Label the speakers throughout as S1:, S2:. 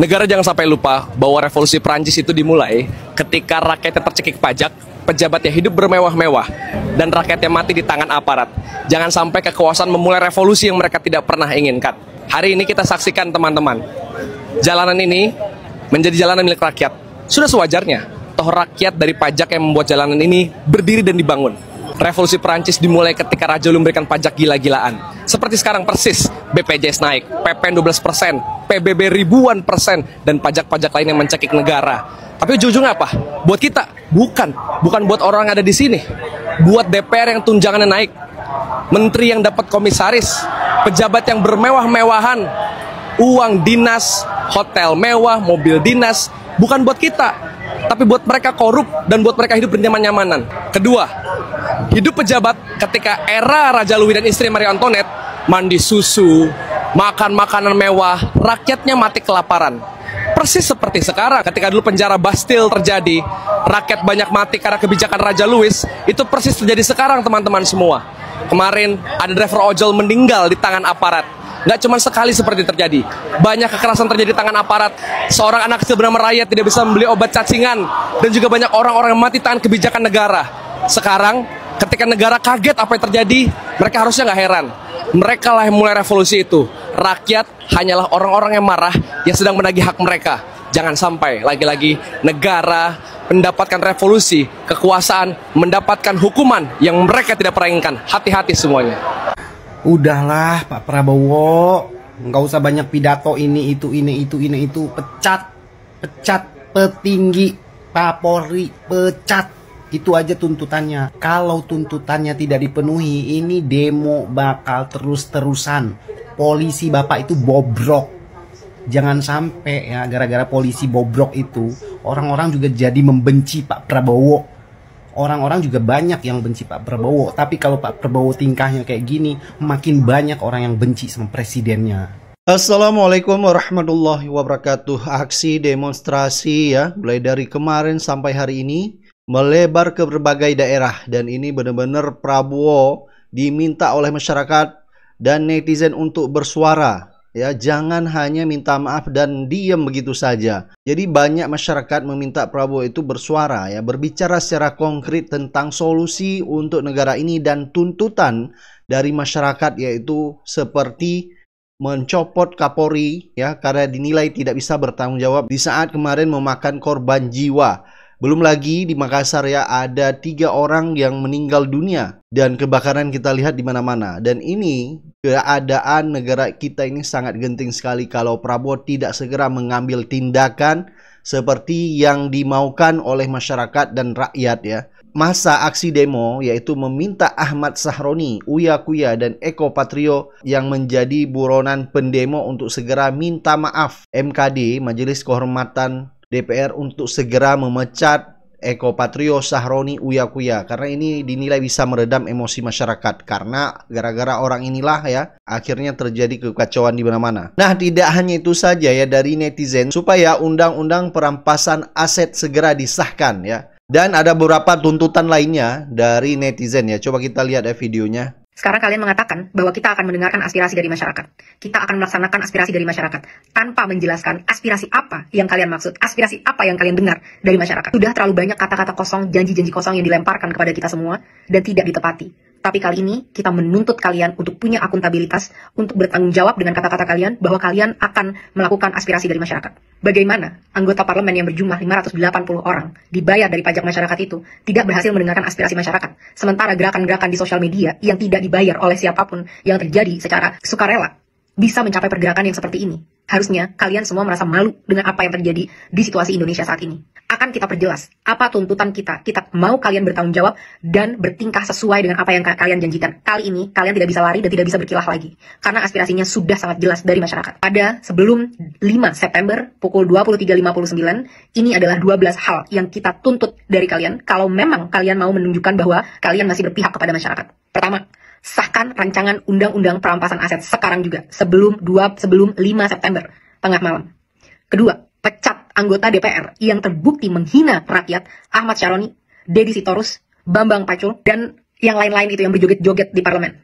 S1: Negara jangan sampai lupa bahwa revolusi Prancis itu dimulai ketika rakyatnya tercekik pajak, pejabatnya hidup bermewah-mewah, dan rakyatnya mati di tangan aparat. Jangan sampai kekuasaan memulai revolusi yang mereka tidak pernah inginkan. Hari ini kita saksikan teman-teman, jalanan ini menjadi jalanan milik rakyat. Sudah sewajarnya, toh rakyat dari pajak yang membuat jalanan ini berdiri dan dibangun. Revolusi Prancis dimulai ketika Raja Lu memberikan pajak gila-gilaan. Seperti sekarang persis, BPJS naik, PPN 12%, PBB ribuan persen, dan pajak-pajak lain yang mencekik negara. Tapi ujung-ujungnya apa? Buat kita? Bukan buat orang yang ada di sini. Buat DPR yang tunjangannya naik, menteri yang dapat komisaris, pejabat yang bermewah-mewahan, uang dinas, hotel mewah, mobil dinas. Bukan buat kita, tapi buat mereka korup dan buat mereka hidup bernyaman-nyamanan. Kedua, hidup pejabat ketika era Raja Louis dan istri Marie Antoinette mandi susu, makan makanan mewah, rakyatnya mati kelaparan. Persis seperti sekarang ketika dulu penjara Bastille terjadi, rakyat banyak mati karena kebijakan Raja Louis. Itu persis terjadi sekarang teman-teman semua. Kemarin ada driver ojol meninggal di tangan aparat. Nggak cuma sekali seperti terjadi, banyak kekerasan terjadi di tangan aparat. Seorang anak kecil bernama Rakyat tidak bisa membeli obat cacingan, dan juga banyak orang-orang yang mati tangan kebijakan negara. Sekarang ketika negara kaget apa yang terjadi, mereka harusnya nggak heran. Mereka lah yang mulai revolusi itu. Rakyat hanyalah orang-orang yang marah yang sedang menagih hak mereka. Jangan sampai lagi-lagi negara mendapatkan revolusi, kekuasaan, mendapatkan hukuman yang mereka tidak pernah inginkan. Hati-hati semuanya.
S2: Udahlah Pak Prabowo, nggak usah banyak pidato ini itu. Pecat petinggi Pak Polri, pecat. Itu aja tuntutannya. Kalau tuntutannya tidak dipenuhi, ini demo bakal terus-terusan. Polisi Bapak itu bobrok. Jangan sampai ya gara-gara polisi bobrok itu orang-orang juga jadi membenci Pak Prabowo. Orang-orang juga banyak yang benci Pak Prabowo. Tapi kalau Pak Prabowo tingkahnya kayak gini, makin banyak orang yang benci sama presidennya.
S3: Assalamualaikum warahmatullahi wabarakatuh. Aksi demonstrasi ya, mulai dari kemarin sampai hari ini melebar ke berbagai daerah. Dan ini benar-benar Prabowo diminta oleh masyarakat dan netizen untuk bersuara. Ya, jangan hanya minta maaf dan diam begitu saja. Jadi banyak masyarakat meminta Prabowo itu bersuara ya, berbicara secara konkret tentang solusi untuk negara ini dan tuntutan dari masyarakat, yaitu seperti mencopot Kapolri ya karena dinilai tidak bisa bertanggung jawab di saat kemarin memakan korban jiwa. Belum lagi di Makassar ya ada 3 orang yang meninggal dunia dan kebakaran kita lihat di mana-mana. Dan ini keadaan negara kita ini sangat genting sekali kalau Prabowo tidak segera mengambil tindakan seperti yang dimaukan oleh masyarakat dan rakyat ya. Masa aksi demo yaitu meminta Ahmad Sahroni, Uya Kuya, dan Eko Patrio yang menjadi buronan pendemo untuk segera minta maaf MKD, Majelis Kehormatan DPR, untuk segera memecat Eko Patrio, Sahroni, Uya Kuya, karena ini dinilai bisa meredam emosi masyarakat. Karena gara-gara orang inilah ya akhirnya terjadi kekacauan di mana-mana. Nah, tidak hanya itu saja ya dari netizen, supaya undang-undang perampasan aset segera disahkan ya. Dan ada beberapa tuntutan lainnya dari netizen ya. Coba kita lihat ya videonya.
S4: Sekarang kalian mengatakan bahwa kita akan mendengarkan aspirasi dari masyarakat. Kita akan melaksanakan aspirasi dari masyarakat tanpa menjelaskan aspirasi apa yang kalian maksud, aspirasi apa yang kalian dengar dari masyarakat. Sudah terlalu banyak kata-kata kosong, janji-janji kosong yang dilemparkan kepada kita semua dan tidak ditepati. Tapi kali ini kita menuntut kalian untuk punya akuntabilitas, untuk bertanggung jawab dengan kata-kata kalian bahwa kalian akan melakukan aspirasi dari masyarakat. Bagaimana anggota parlemen yang berjumlah 580 orang dibayar dari pajak masyarakat itu tidak berhasil mendengarkan aspirasi masyarakat, sementara gerakan-gerakan di sosial media yang tidak dibayar oleh siapapun yang terjadi secara sukarela bisa mencapai pergerakan yang seperti ini. Harusnya kalian semua merasa malu dengan apa yang terjadi di situasi Indonesia saat ini. Akan kita perjelas apa tuntutan kita. Kita mau kalian bertanggung jawab dan bertingkah sesuai dengan apa yang kalian janjikan. Kali ini kalian tidak bisa lari dan tidak bisa berkilah lagi, karena aspirasinya sudah sangat jelas dari masyarakat. Pada sebelum 5 September pukul 23.59, ini adalah 12 hal yang kita tuntut dari kalian kalau memang kalian mau menunjukkan bahwa kalian masih berpihak kepada masyarakat. Pertama, sahkan rancangan undang-undang perampasan aset sekarang juga, sebelum 5 September tengah malam. Kedua, pecat anggota DPR yang terbukti menghina rakyat, Ahmad Syaroni, Deddy Sitorus, Bambang Pacul, dan yang lain-lain itu yang berjoget-joget di parlemen.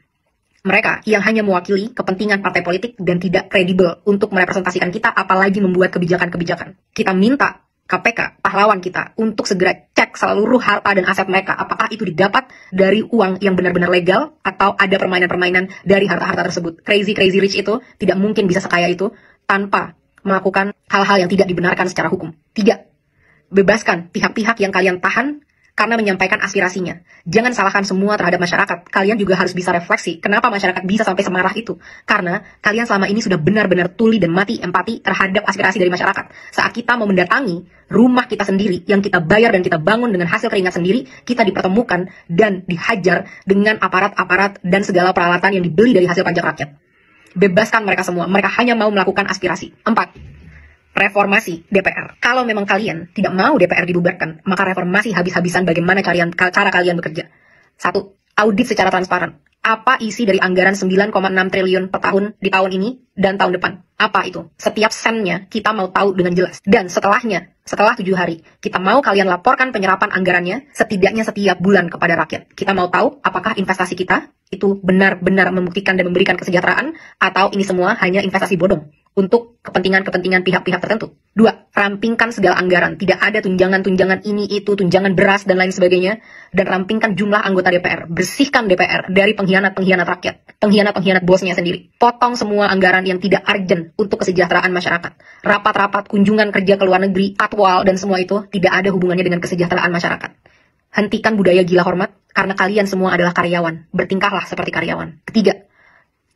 S4: Mereka yang hanya mewakili kepentingan partai politik dan tidak kredibel untuk merepresentasikan kita, apalagi membuat kebijakan-kebijakan. Kita minta KPK, pahlawan kita, untuk segera cek seluruh harta dan aset mereka. Apakah itu didapat dari uang yang benar-benar legal atau ada permainan-permainan dari harta-harta tersebut. Crazy rich itu tidak mungkin bisa sekaya itu tanpa melakukan hal-hal yang tidak dibenarkan secara hukum. 3. Bebaskan pihak-pihak yang kalian tahan karena menyampaikan aspirasinya. Jangan salahkan semua terhadap masyarakat. Kalian juga harus bisa refleksi kenapa masyarakat bisa sampai semarah itu. Karena kalian selama ini sudah benar-benar tuli dan mati empati terhadap aspirasi dari masyarakat. Saat kita mau mendatangi rumah kita sendiri yang kita bayar dan kita bangun dengan hasil keringat sendiri, kita dipertemukan dan dihajar dengan aparat-aparat dan segala peralatan yang dibeli dari hasil pajak rakyat. Bebaskan mereka semua. Mereka hanya mau melakukan aspirasi. 4. Reformasi DPR. Kalau memang kalian tidak mau DPR dibubarkan, maka reformasi habis-habisan bagaimana cara kalian bekerja. 1. Audit secara transparan. Apa isi dari anggaran 9,6 triliun per tahun di tahun ini dan tahun depan? Apa itu? Setiap sennya kita mau tahu dengan jelas. Dan setelahnya, setelah 7 hari, kita mau kalian laporkan penyerapan anggarannya setidaknya setiap bulan kepada rakyat. Kita mau tahu apakah investasi kita itu benar-benar membuktikan dan memberikan kesejahteraan, atau ini semua hanya investasi bodong untuk kepentingan-kepentingan pihak-pihak tertentu. 2. Rampingkan segala anggaran. Tidak ada tunjangan-tunjangan ini, itu, tunjangan beras, dan lain sebagainya. Dan rampingkan jumlah anggota DPR. Bersihkan DPR dari pengkhianat-pengkhianat rakyat. Pengkhianat-pengkhianat bosnya sendiri. Potong semua anggaran yang tidak urgent untuk kesejahteraan masyarakat. Rapat-rapat, kunjungan kerja ke luar negeri, patwal, dan semua itu tidak ada hubungannya dengan kesejahteraan masyarakat. Hentikan budaya gila hormat, karena kalian semua adalah karyawan. Bertingkahlah seperti karyawan. 3.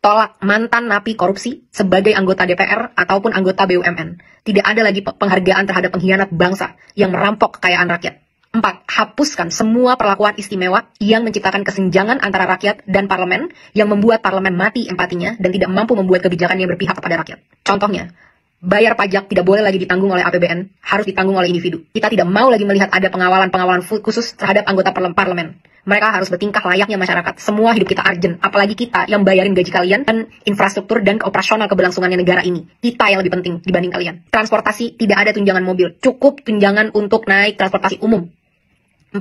S4: Tolak mantan napi korupsi sebagai anggota DPR ataupun anggota BUMN. Tidak ada lagi penghargaan terhadap pengkhianat bangsa yang merampok kekayaan rakyat. 4. Hapuskan semua perlakuan istimewa yang menciptakan kesenjangan antara rakyat dan parlemen, yang membuat parlemen mati empatinya dan tidak mampu membuat kebijakan yang berpihak kepada rakyat. Contohnya, bayar pajak tidak boleh lagi ditanggung oleh APBN, harus ditanggung oleh individu. Kita tidak mau lagi melihat ada pengawalan khusus terhadap anggota parlemen. Mereka harus bertingkah layaknya masyarakat. Semua hidup kita urgent, apalagi kita yang bayarin gaji kalian dan infrastruktur dan operasional keberlangsungannya negara ini. Kita yang lebih penting dibanding kalian. Transportasi, tidak ada tunjangan mobil, cukup tunjangan untuk naik transportasi umum. 4.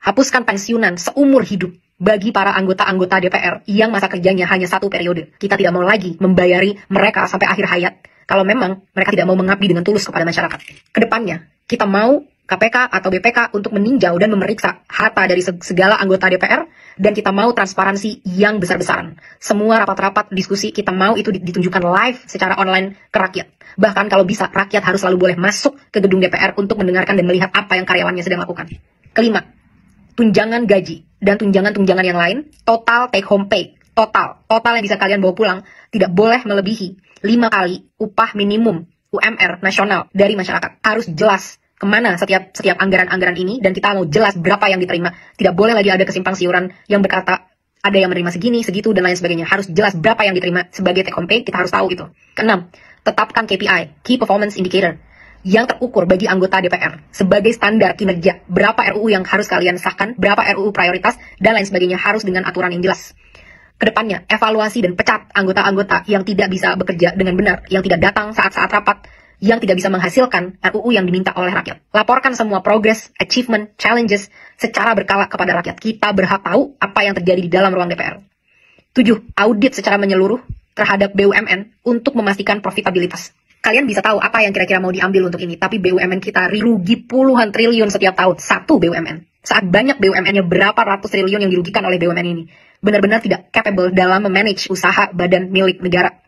S4: Hapuskan pensiunan seumur hidup bagi para anggota-anggota DPR yang masa kerjanya hanya 1 periode. Kita tidak mau lagi membayari mereka sampai akhir hayat kalau memang mereka tidak mau mengabdi dengan tulus kepada masyarakat. Kedepannya, kita mau KPK atau BPK untuk meninjau dan memeriksa harta dari segala anggota DPR, dan kita mau transparansi yang besar-besaran. Semua rapat-rapat diskusi kita mau itu ditunjukkan live secara online ke rakyat. Bahkan kalau bisa, rakyat harus selalu boleh masuk ke gedung DPR untuk mendengarkan dan melihat apa yang karyawannya sedang lakukan. 5. Tunjangan gaji dan tunjangan-tunjangan yang lain, total take home pay, total yang bisa kalian bawa pulang, tidak boleh melebihi 5 kali upah minimum UMR nasional dari masyarakat. Harus jelas kemana setiap anggaran-anggaran ini, dan kita mau jelas berapa yang diterima. Tidak boleh lagi ada kesimpang siuran yang berkata ada yang menerima segini, segitu, dan lain sebagainya. Harus jelas berapa yang diterima sebagai take home pay, kita harus tahu itu. 6. Tetapkan KPI, Key Performance Indicator, yang terukur bagi anggota DPR sebagai standar kinerja. Berapa RUU yang harus kalian sahkan, berapa RUU prioritas, dan lain sebagainya, harus dengan aturan yang jelas. Kedepannya, evaluasi dan pecat anggota-anggota yang tidak bisa bekerja dengan benar, yang tidak datang saat-saat rapat, yang tidak bisa menghasilkan RUU yang diminta oleh rakyat. Laporkan semua progress, achievement, challenges secara berkala kepada rakyat. Kita berhak tahu apa yang terjadi di dalam ruang DPR. 7. Audit secara menyeluruh terhadap BUMN untuk memastikan profitabilitas. Kalian bisa tahu apa yang kira-kira mau diambil untuk ini, tapi BUMN kita rugi puluhan triliun setiap tahun. Satu BUMN. Saat banyak BUMN-nya berapa ratus triliun yang dirugikan oleh BUMN ini. Benar-benar tidak capable dalam memanage usaha badan milik negara.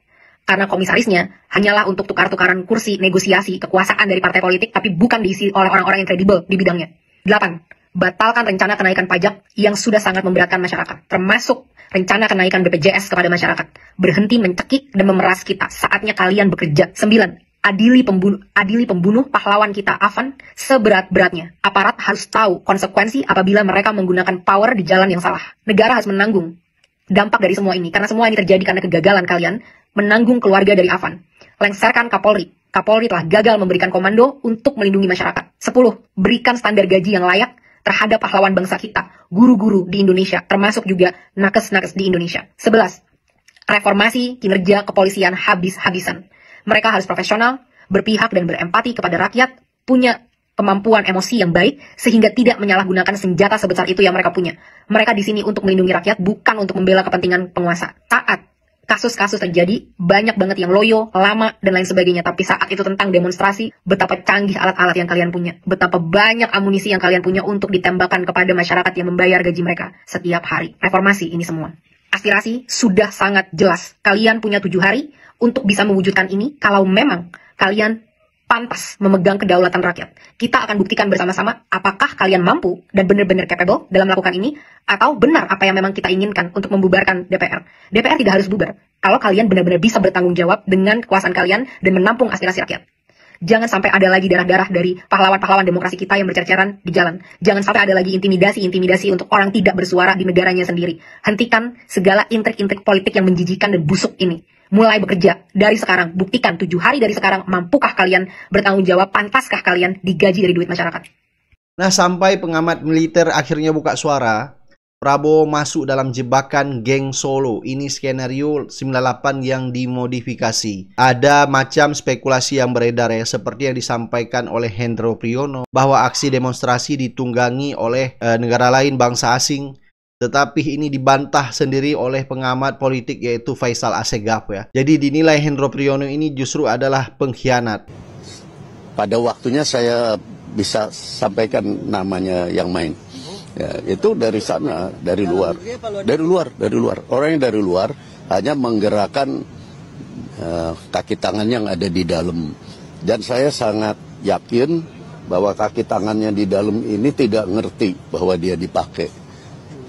S4: Karena komisarisnya hanyalah untuk tukar-tukaran kursi, negosiasi, kekuasaan dari partai politik, tapi bukan diisi oleh orang-orang yang kredibel di bidangnya. 8. Batalkan rencana kenaikan pajak yang sudah sangat memberatkan masyarakat, termasuk rencana kenaikan BPJS kepada masyarakat. Berhenti mencekik dan memeras kita, saatnya kalian bekerja. 9. Adili pembunuh pahlawan kita, Afan, seberat-beratnya. Aparat harus tahu konsekuensi apabila mereka menggunakan power di jalan yang salah. Negara harus menanggung dampak dari semua ini, karena semua ini terjadi karena kegagalan kalian menanggung keluarga dari Afan. Lengserkan Kapolri. Kapolri telah gagal memberikan komando untuk melindungi masyarakat. 10. Berikan standar gaji yang layak terhadap pahlawan bangsa kita, guru-guru di Indonesia, termasuk juga nakes-nakes di Indonesia. 11. Reformasi kinerja kepolisian habis-habisan. Mereka harus profesional, berpihak dan berempati kepada rakyat, punya kemampuan emosi yang baik, sehingga tidak menyalahgunakan senjata sebesar itu yang mereka punya. Mereka di sini untuk melindungi rakyat, bukan untuk membela kepentingan penguasa. Saat kasus-kasus terjadi, banyak banget yang loyo, lama, dan lain sebagainya. Tapi saat itu tentang demonstrasi, betapa canggih alat-alat yang kalian punya. Betapa banyak amunisi yang kalian punya untuk ditembakkan kepada masyarakat yang membayar gaji mereka setiap hari. Reformasi ini semua. Aspirasi sudah sangat jelas. Kalian punya 7 hari untuk bisa mewujudkan ini kalau memang kalian pantas memegang kedaulatan rakyat. Kita akan buktikan bersama-sama apakah kalian mampu dan benar-benar capable dalam melakukan ini, atau benar apa yang memang kita inginkan untuk membubarkan DPR. DPR tidak harus bubar kalau kalian benar-benar bisa bertanggung jawab dengan kekuasaan kalian dan menampung aspirasi rakyat. Jangan sampai ada lagi darah-darah dari pahlawan-pahlawan demokrasi kita yang berceceran di jalan. Jangan sampai ada lagi intimidasi-intimidasi untuk orang tidak bersuara di negaranya sendiri. Hentikan segala intrik-intrik politik yang menjijikan dan busuk ini. Mulai bekerja dari sekarang. Buktikan 7 hari dari sekarang, mampukah kalian bertanggung jawab, pantaskah kalian digaji dari duit masyarakat.
S3: Nah, sampai pengamat militer akhirnya buka suara, Prabowo masuk dalam jebakan geng Solo. Ini skenario 98 yang dimodifikasi. Ada macam spekulasi yang beredar ya, seperti yang disampaikan oleh Hendro Priyono, bahwa aksi demonstrasi ditunggangi oleh negara lain, bangsa asing. Tetapi ini dibantah sendiri oleh pengamat politik yaitu Faisal Assegaf ya. Jadi dinilai Hendro Priyono ini justru adalah pengkhianat.
S5: Pada waktunya saya bisa sampaikan namanya yang main. Ya, itu dari sana, dari luar. Orang yang dari luar hanya menggerakkan kaki tangan yang ada di dalam. Dan saya sangat yakin bahwa kaki tangannya di dalam ini tidak ngerti bahwa dia dipakai.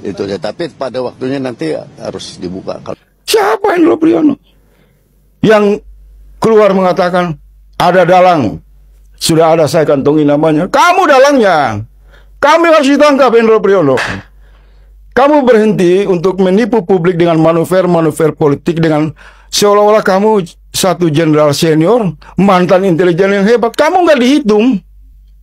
S5: Itu ya, tapi pada waktunya nanti harus dibuka.
S6: Siapa Hendro Priyono yang keluar mengatakan ada dalang, sudah ada saya kantongi namanya, kamu dalangnya, kami harus ditangkap Hendro Priyono. Kamu berhenti untuk menipu publik dengan manuver-manuver politik, dengan seolah-olah kamu satu jenderal senior, mantan intelijen yang hebat. Kamu nggak dihitung.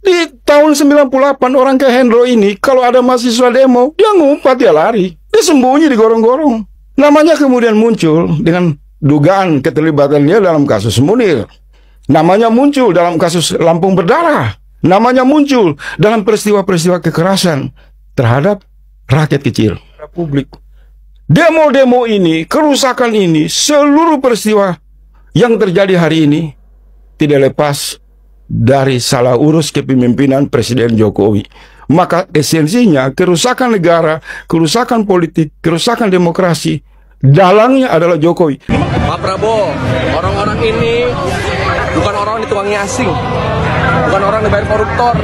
S6: Di tahun 98 orang kayak Hendro ini, kalau ada mahasiswa demo, dia ngumpat, dia lari. Dia sembunyi di gorong-gorong. Namanya kemudian muncul dengan dugaan keterlibatannya dalam kasus Munir. Namanya muncul dalam kasus Lampung Berdarah. Namanya muncul dalam peristiwa-peristiwa kekerasan terhadap rakyat kecil. Publik. Demo-demo ini, kerusakan ini, seluruh peristiwa yang terjadi hari ini tidak lepas dari salah urus kepemimpinan Presiden Jokowi. Maka esensinya kerusakan negara, kerusakan politik, kerusakan demokrasi, dalangnya adalah Jokowi.
S1: Pak Prabowo, orang-orang ini bukan orang dituangi asing, bukan orang dibayar koruptor.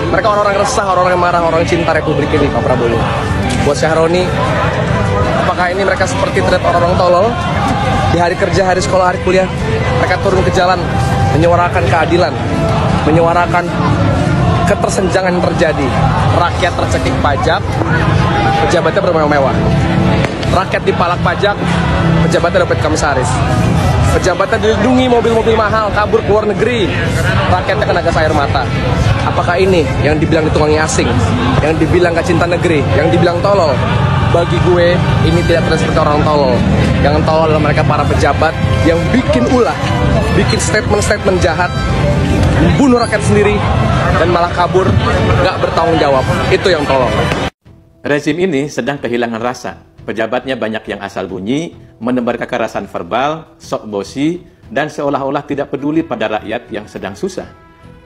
S1: Mereka orang-orang resah, orang-orang yang marah, orang yang cinta Republik ini, Pak Prabowo. Buat Syahroni, apakah ini mereka seperti terlihat orang-orang tolol? Di hari kerja, hari sekolah, hari kuliah, mereka turun ke jalan, menyuarakan keadilan, menyuarakan ketersenjangan yang terjadi. Rakyat tercekik pajak, pejabatnya bermewah-mewah. Rakyat dipalak pajak, pejabatnya dapat komisaris. Pejabatnya dilindungi mobil-mobil mahal, kabur ke luar negeri. Rakyatnya kena gas air mata. Apakah ini yang dibilang dituangi asing, yang dibilang gak cinta negeri, yang dibilang tolol? Bagi gue, ini tidak terlihat seperti orang tolol. Yang tolol adalah mereka para pejabat yang bikin ulah, bikin statement-statement jahat, membunuh rakyat sendiri, dan malah kabur, gak bertanggung jawab. Itu yang tolol.
S7: Rezim ini sedang kehilangan rasa. Pejabatnya banyak yang asal bunyi, menebar kekerasan verbal, sok bosi, dan seolah-olah tidak peduli pada rakyat yang sedang susah.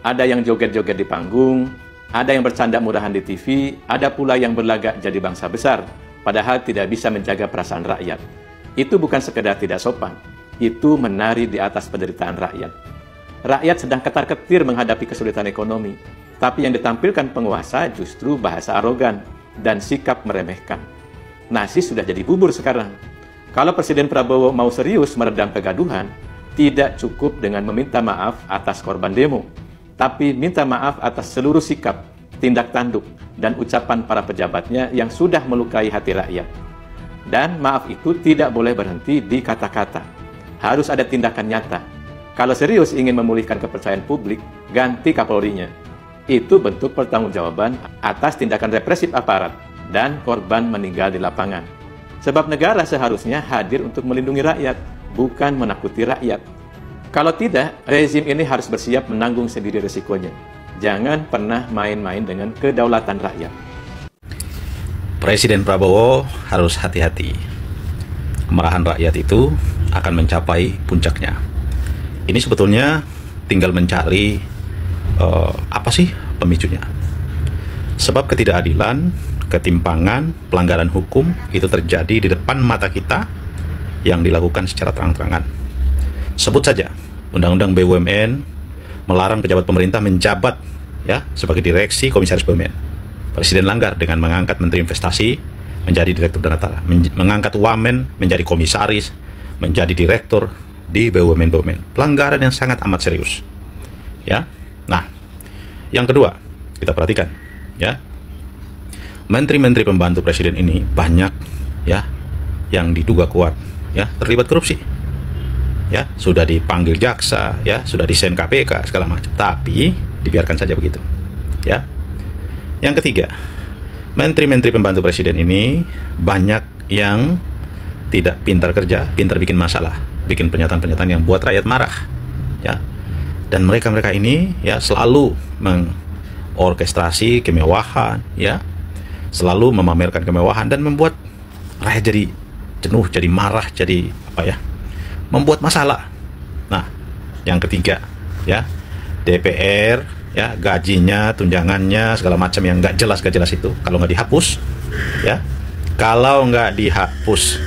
S7: Ada yang joget-joget di panggung, ada yang bercanda murahan di TV, ada pula yang berlagak jadi bangsa besar, padahal tidak bisa menjaga perasaan rakyat. Itu bukan sekedar tidak sopan, itu menari di atas penderitaan rakyat. Rakyat sedang ketar-ketir menghadapi kesulitan ekonomi, tapi yang ditampilkan penguasa justru bahasa arogan dan sikap meremehkan. Nasi sudah jadi bubur sekarang. Kalau Presiden Prabowo mau serius meredam kegaduhan, tidak cukup dengan meminta maaf atas korban demo, tapi minta maaf atas seluruh sikap, tindak tanduk, dan ucapan para pejabatnya yang sudah melukai hati rakyat. Dan maaf itu tidak boleh berhenti di kata-kata. Harus ada tindakan nyata. Kalau serius ingin memulihkan kepercayaan publik, ganti Kapolrinya. Itu bentuk pertanggungjawaban atas tindakan represif aparat dan korban meninggal di lapangan. Sebab negara seharusnya hadir untuk melindungi rakyat, bukan menakuti rakyat. Kalau tidak, rezim ini harus bersiap menanggung sendiri resikonya. jangan pernah main-main dengan kedaulatan rakyat.
S8: Presiden Prabowo harus hati-hati. Kemarahan rakyat itu akan mencapai puncaknya. Ini sebetulnya tinggal mencari apa sih pemicunya. Sebab ketidakadilan, ketimpangan, pelanggaran hukum itu terjadi di depan mata kita yang dilakukan secara terang-terangan. Sebut saja, Undang-Undang BUMN melarang pejabat pemerintah menjabat ya sebagai direksi komisaris BUMN. Presiden langgar dengan mengangkat Menteri Investasi menjadi Direktur Dana Tara, mengangkat Wamen menjadi komisaris, menjadi direktur di BUMN. Pelanggaran yang sangat amat serius. Ya. Nah, yang kedua, kita perhatikan ya. Menteri-menteri pembantu presiden ini banyak ya yang diduga kuat ya terlibat korupsi. Ya, sudah dipanggil jaksa, ya, sudah disen KPK segala macam. Tapi dibiarkan saja begitu. Ya. Yang ketiga, menteri-menteri pembantu presiden ini banyak yang tidak pintar kerja, pintar bikin masalah, bikin pernyataan-pernyataan yang buat rakyat marah. Ya. Dan mereka-mereka ini ya selalu mengorkestrasi kemewahan, ya. Selalu memamerkan kemewahan dan membuat rakyat jadi jenuh, jadi marah, jadi apa ya? Membuat masalah. Nah, yang ketiga, ya, DPR, ya, gajinya, tunjangannya, segala macam yang nggak jelas itu, kalau nggak dihapus, ya, kalau nggak dihapus,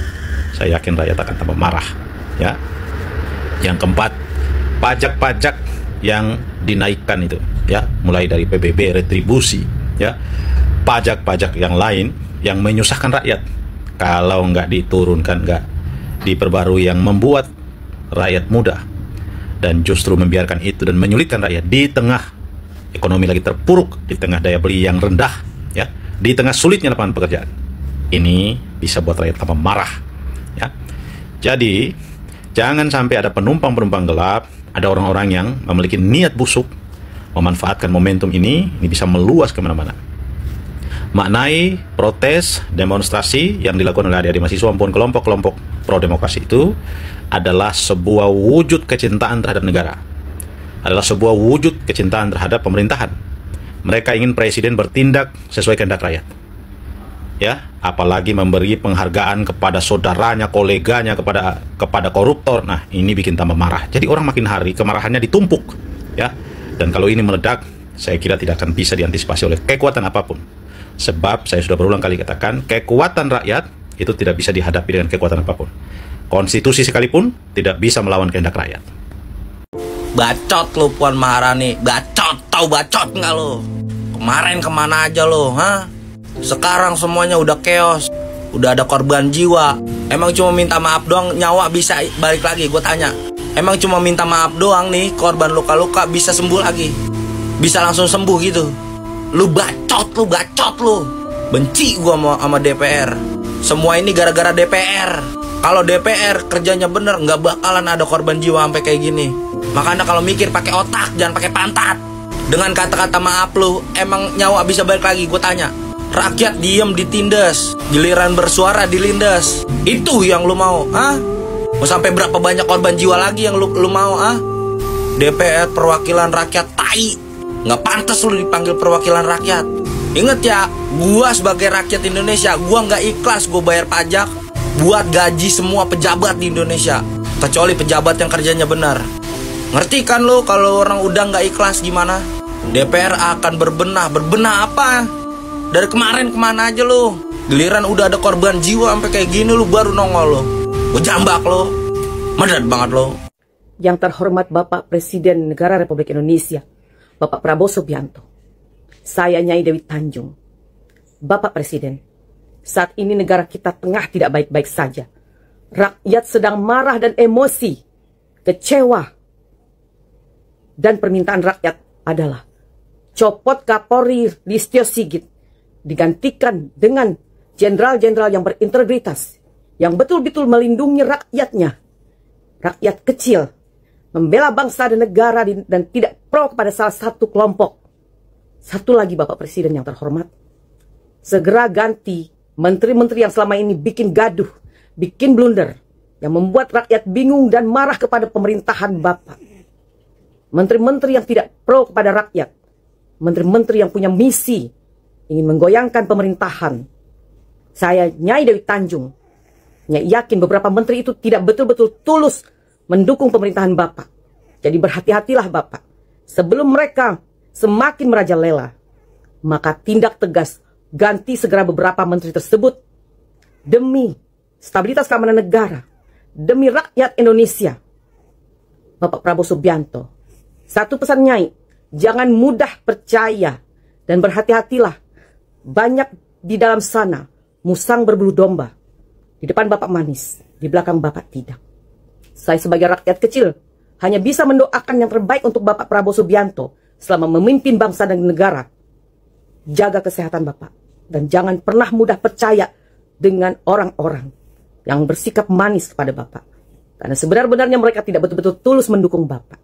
S8: saya yakin rakyat akan tambah marah, ya. Yang keempat, pajak-pajak yang dinaikkan itu, ya, mulai dari PBB, retribusi, ya, pajak-pajak yang lain yang menyusahkan rakyat, kalau nggak diturunkan, nggak diperbarui, yang membuat rakyat mudah dan justru membiarkan itu dan menyulitkan rakyat di tengah ekonomi lagi terpuruk, di tengah daya beli yang rendah, ya, di tengah sulitnya lapangan pekerjaan. Ini bisa buat rakyat tambah marah, ya. Jadi jangan sampai ada penumpang-penumpang gelap, ada orang-orang yang memiliki niat busuk memanfaatkan momentum ini bisa meluas kemana-mana. Maknai protes, demonstrasi yang dilakukan oleh adik-adik mahasiswa maupun kelompok-kelompok pro-demokrasi itu adalah sebuah wujud kecintaan terhadap negara. Adalah sebuah wujud kecintaan terhadap pemerintahan. Mereka ingin presiden bertindak sesuai kehendak rakyat. Ya, apalagi memberi penghargaan kepada saudaranya, koleganya, kepada koruptor. Nah, ini bikin tambah marah. Jadi orang makin hari kemarahannya ditumpuk, ya. Dan kalau ini meledak, saya kira tidak akan bisa diantisipasi oleh kekuatan apapun. Sebab saya sudah berulang kali katakan, kekuatan rakyat itu tidak bisa dihadapi dengan kekuatan apapun. Konstitusi sekalipun tidak bisa melawan kehendak rakyat.
S9: Bacot lu Puan Maharani, bacot, tahu bacot nggak lu? Kemarin kemana aja lu, ha? Sekarang semuanya udah chaos, udah ada korban jiwa. Emang cuma minta maaf doang nyawa bisa balik lagi? Gue tanya. Emang cuma minta maaf doang nih korban luka-luka bisa sembuh lagi? Bisa langsung sembuh gitu? Lu bacot lu. Benci gua sama DPR. Semua ini gara-gara DPR. Kalau DPR kerjanya bener, nggak bakalan ada korban jiwa sampai kayak gini. Makanya kalau mikir pakai otak, jangan pakai pantat. Dengan kata-kata maaf lu, emang nyawa bisa balik lagi? Gue tanya. Rakyat diem ditindas, giliran bersuara dilindas. Itu yang lu mau, ah? Mau sampai berapa banyak korban jiwa lagi yang lu mau, ah? DPR perwakilan rakyat tai. Nggak pantas lu dipanggil perwakilan rakyat. Ingat ya, gua sebagai rakyat Indonesia, gua nggak ikhlas gua bayar pajak buat gaji semua pejabat di Indonesia, kecuali pejabat yang kerjanya benar. Ngerti kan lu kalau orang udah nggak ikhlas gimana? DPR akan berbenah apa? Dari kemarin kemana aja lu? Giliran udah ada korban jiwa sampai kayak gini lu baru nongol lu. Gua jambak lu. Medat banget lu.
S10: Yang terhormat Bapak Presiden Negara Republik Indonesia, Bapak Prabowo Subianto. Saya Nyai Dewi Tanjung. Bapak Presiden, saat ini negara kita tengah tidak baik-baik saja. Rakyat sedang marah dan emosi, kecewa. Dan permintaan rakyat adalah copot Kapolri Listio Sigit, digantikan dengan jenderal-jenderal yang berintegritas, yang betul-betul melindungi rakyatnya. Rakyat kecil, membela bangsa dan negara dan tidak pro kepada salah satu kelompok. Satu lagi Bapak Presiden yang terhormat, segera ganti menteri-menteri yang selama ini bikin gaduh, bikin blunder, yang membuat rakyat bingung dan marah kepada pemerintahan Bapak. Menteri-menteri yang tidak pro kepada rakyat, menteri-menteri yang punya misi ingin menggoyangkan pemerintahan. Saya, Nyai Dewi Tanjung, yakin beberapa menteri itu tidak betul-betul tulus mendukung pemerintahan Bapak. Jadi berhati-hatilah Bapak. Sebelum mereka semakin merajalela, maka tindak tegas, ganti segera beberapa menteri tersebut demi stabilitas keamanan negara, demi rakyat Indonesia. Bapak Prabowo Subianto, satu pesan Nyai, jangan mudah percaya dan berhati-hatilah. Banyak di dalam sana musang berbulu domba. Di depan Bapak manis, di belakang Bapak tidak. Saya sebagai rakyat kecil hanya bisa mendoakan yang terbaik untuk Bapak Prabowo Subianto selama memimpin bangsa dan negara. Jaga kesehatan Bapak dan jangan pernah mudah percaya dengan orang-orang yang bersikap manis kepada Bapak. Karena sebenar-benarnya mereka tidak betul-betul tulus mendukung Bapak.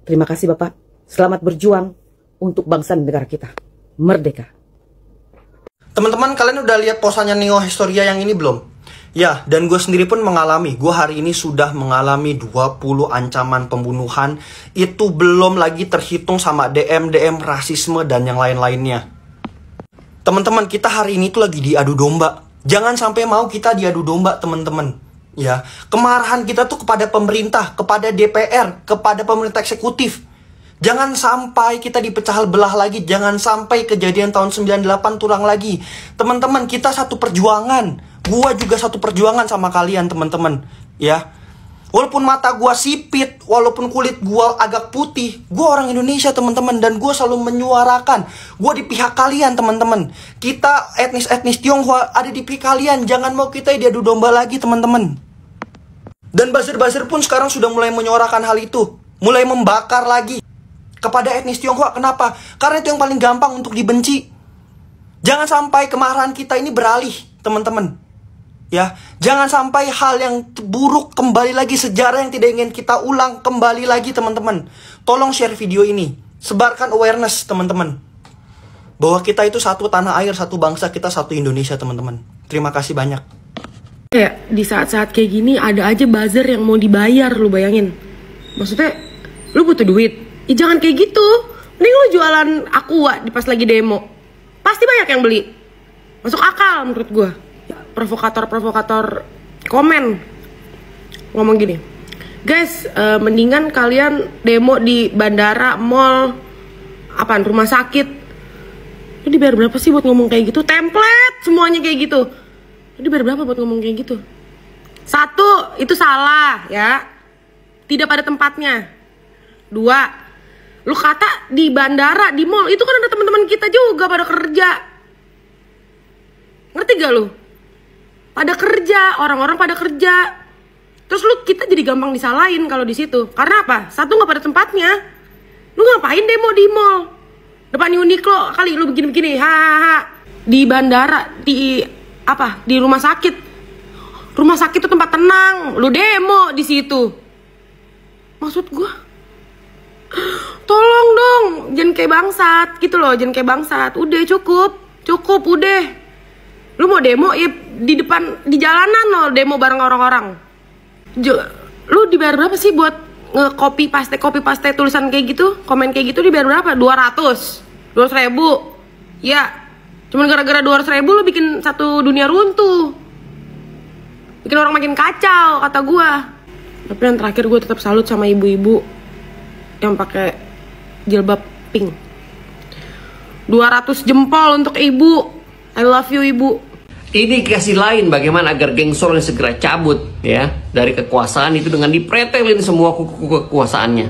S10: Terima kasih Bapak. Selamat berjuang untuk bangsa dan negara kita. Merdeka.
S3: Teman-teman, kalian udah lihat posannya Neo Historia yang ini belum? Ya, dan gue sendiri pun mengalami. Gue hari ini sudah mengalami 20 ancaman pembunuhan. Itu belum lagi terhitung sama DM-DM rasisme dan yang lain-lainnya. Teman-teman, kita hari ini tuh lagi diadu domba. Jangan sampai mau kita diadu domba, teman-teman. Ya, kemarahan kita tuh kepada pemerintah, kepada DPR, kepada pemerintah eksekutif. Jangan sampai kita dipecah belah lagi. Jangan sampai kejadian tahun 98 tulang lagi. Teman-teman, kita satu perjuangan. Gua juga satu perjuangan sama kalian, teman-teman. Ya, walaupun mata gua sipit, walaupun kulit gua agak putih, gua orang Indonesia, teman-teman. Dan gua selalu menyuarakan, gua di pihak kalian, teman-teman. Kita etnis-etnis Tionghoa ada di pihak kalian. Jangan mau kita diadu domba lagi, teman-teman. Dan buzzer-buzzer pun sekarang sudah mulai menyuarakan hal itu. Mulai membakar lagi kepada etnis Tionghoa. Kenapa? Karena itu yang paling gampang untuk dibenci. Jangan sampai kemarahan kita ini beralih, teman-teman. Ya, jangan sampai hal yang buruk kembali lagi, sejarah yang tidak ingin kita ulang kembali lagi, teman-teman. Tolong share video ini, sebarkan awareness, teman-teman, bahwa kita itu satu tanah air, satu bangsa, kita satu Indonesia, teman-teman. Terima kasih banyak.
S11: Kayak di saat-saat kayak gini ada aja buzzer yang mau dibayar, lu bayangin. Maksudnya, lu butuh duit. Ya jangan kayak gitu. Mending lu jualan Aqua di pas lagi demo. Pasti banyak yang beli. Masuk akal menurut gue. Provokator-provokator komen ngomong gini, guys, mendingan kalian demo di bandara, mall, apaan, rumah sakit. Lu dibayar berapa sih buat ngomong kayak gitu? Template semuanya kayak gitu. Lu dibayar berapa buat ngomong kayak gitu? Satu, itu salah ya, tidak pada tempatnya. Dua, lu kata di bandara, di mall, itu kan ada teman-teman kita juga pada kerja. Ngerti gak lu? Pada kerja, orang-orang pada kerja. Terus lu, kita jadi gampang disalahin kalau di situ. Karena apa? Satu, nggak pada tempatnya. Lu ngapain demo di mall? Depan Uniqlo kali lu begini-begini. Hahaha. Di bandara, di apa? Di rumah sakit. Rumah sakit itu tempat tenang. Lu demo di situ. Maksud gua, tolong dong, jangan kayak bangsat gitu loh, jangan kayak bangsat. Udah cukup udah. Lu mau demo ya di depan, di jalanan loh, demo bareng orang-orang. Lu dibayar berapa sih buat nge-copy paste tulisan kayak gitu, komen kayak gitu, dibayar berapa? 200 ribu. Ya, cuman gara-gara 200 ribu lu bikin satu dunia runtuh, bikin orang makin kacau, kata gua. Tapi yang terakhir gue tetap salut sama ibu-ibu yang pakai jilbab pink. 200 jempol untuk ibu. I love you, ibu.
S12: Ini kasih lain bagaimana agar geng Solo segera cabut ya dari kekuasaan itu dengan dipretelin semua kekuasaannya.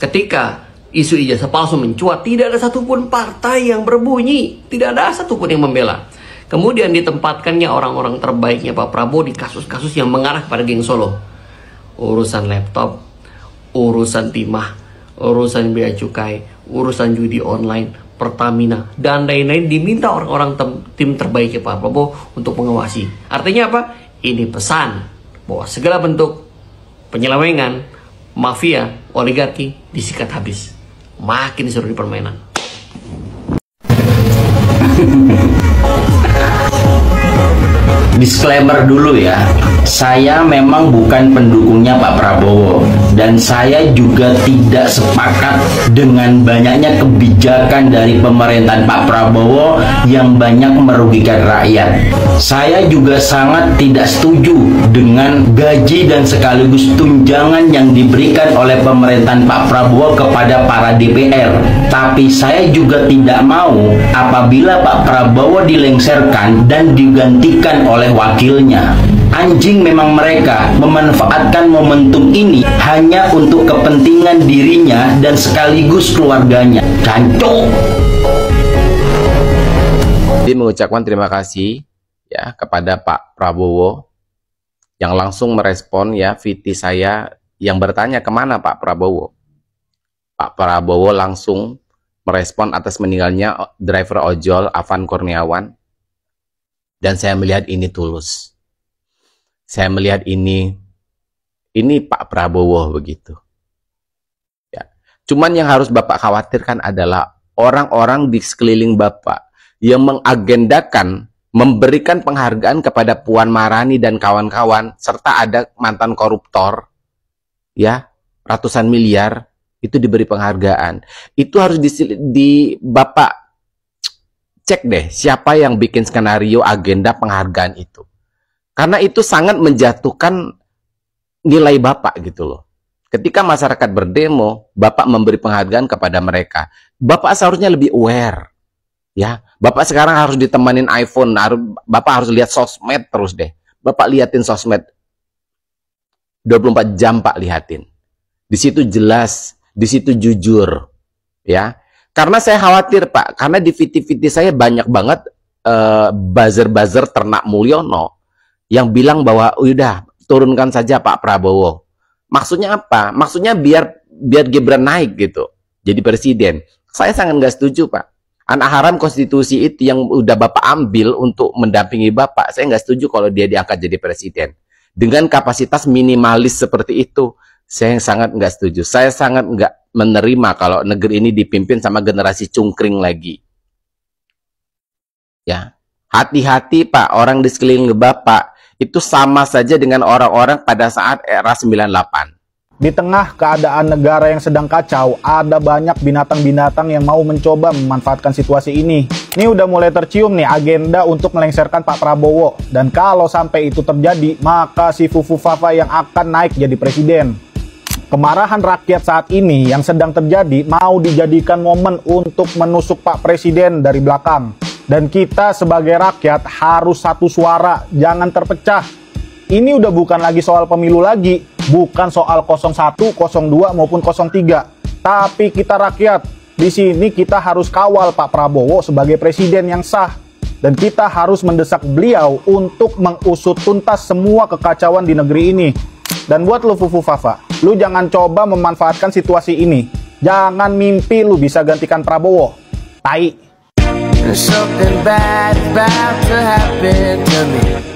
S12: Ketika isu ijazah palsu mencuat, tidak ada satupun partai yang berbunyi, tidak ada satupun yang membela. Kemudian ditempatkannya orang-orang terbaiknya Pak Prabowo di kasus-kasus yang mengarah pada geng Solo. Urusan laptop, urusan timah, urusan bea cukai, urusan judi online, Pertamina, dan lain-lain, diminta orang-orang tim terbaiknya Pak Prabowo untuk mengawasi. Artinya apa? Ini pesan bahwa segala bentuk penyelewengan, mafia, oligarki disikat habis. Makin seru di permainan.
S13: Disclaimer dulu ya, saya memang bukan pendukungnya Pak Prabowo dan saya juga tidak sepakat dengan banyaknya kebijakan dari pemerintahan Pak Prabowo yang banyak merugikan rakyat. Saya juga sangat tidak setuju dengan gaji dan sekaligus tunjangan yang diberikan oleh pemerintahan Pak Prabowo kepada para DPR. Tapi saya juga tidak mau apabila Pak Prabowo dilengsarkan dan digantikan oleh wakilnya. Anjing memang mereka memanfaatkan momentum ini hanya untuk kepentingan dirinya dan sekaligus keluarganya. Cancok.
S14: Jadi mengucapkan terima kasih ya kepada Pak Prabowo yang langsung merespon ya VT saya yang bertanya kemana Pak Prabowo. Pak Prabowo langsung merespon atas meninggalnya driver ojol Afan Kurniawan, dan saya melihat ini tulus. Saya melihat ini Pak Prabowo begitu. Ya. Cuman yang harus Bapak khawatirkan adalah orang-orang di sekeliling Bapak yang mengagendakan memberikan penghargaan kepada Puan Maharani dan kawan-kawan, serta ada mantan koruptor, ya, ratusan miliar, itu diberi penghargaan. Itu harus di Bapak cek deh, siapa yang bikin skenario agenda penghargaan itu. Karena itu sangat menjatuhkan nilai Bapak gitu loh. Ketika masyarakat berdemo, Bapak memberi penghargaan kepada mereka. Bapak seharusnya lebih aware. Ya, Bapak sekarang harus ditemanin iPhone, Bapak harus lihat sosmed terus deh. Bapak liatin sosmed 24 jam Pak lihatin. Di situ jelas, di situ jujur. Ya. Karena saya khawatir Pak, karena di VT-VT saya banyak banget buzzer-buzzer ternak Mulyono yang bilang bahwa udah turunkan saja Pak Prabowo. Maksudnya apa? Maksudnya biar Gibran naik gitu, jadi presiden. Saya sangat nggak setuju Pak. Anak haram konstitusi itu yang udah Bapak ambil untuk mendampingi Bapak, saya nggak setuju kalau dia diangkat jadi presiden. Dengan kapasitas minimalis seperti itu, saya sangat nggak setuju. Saya sangat nggak menerima kalau negeri ini dipimpin sama generasi cungkring lagi. Ya, hati-hati Pak, orang di sekeliling Bapak itu sama saja dengan orang-orang pada saat era 98.
S15: Di tengah keadaan negara yang sedang kacau, ada banyak binatang-binatang yang mau mencoba memanfaatkan situasi ini. Ini udah mulai tercium nih agenda untuk melengsarkan Pak Prabowo. Dan kalau sampai itu terjadi, maka si Fufu Fafa yang akan naik jadi presiden. Kemarahan rakyat saat ini yang sedang terjadi mau dijadikan momen untuk menusuk Pak Presiden dari belakang. Dan kita sebagai rakyat harus satu suara, jangan terpecah. Ini udah bukan lagi soal pemilu lagi, bukan soal 01, 02 maupun 03. Tapi kita rakyat, di sini kita harus kawal Pak Prabowo sebagai presiden yang sah. Dan kita harus mendesak beliau untuk mengusut tuntas semua kekacauan di negeri ini. Dan buat lu Fufu Fafa, lu jangan coba memanfaatkan situasi ini. Jangan mimpi lu bisa gantikan Prabowo. Tai.
S16: Something bad about to happen to me.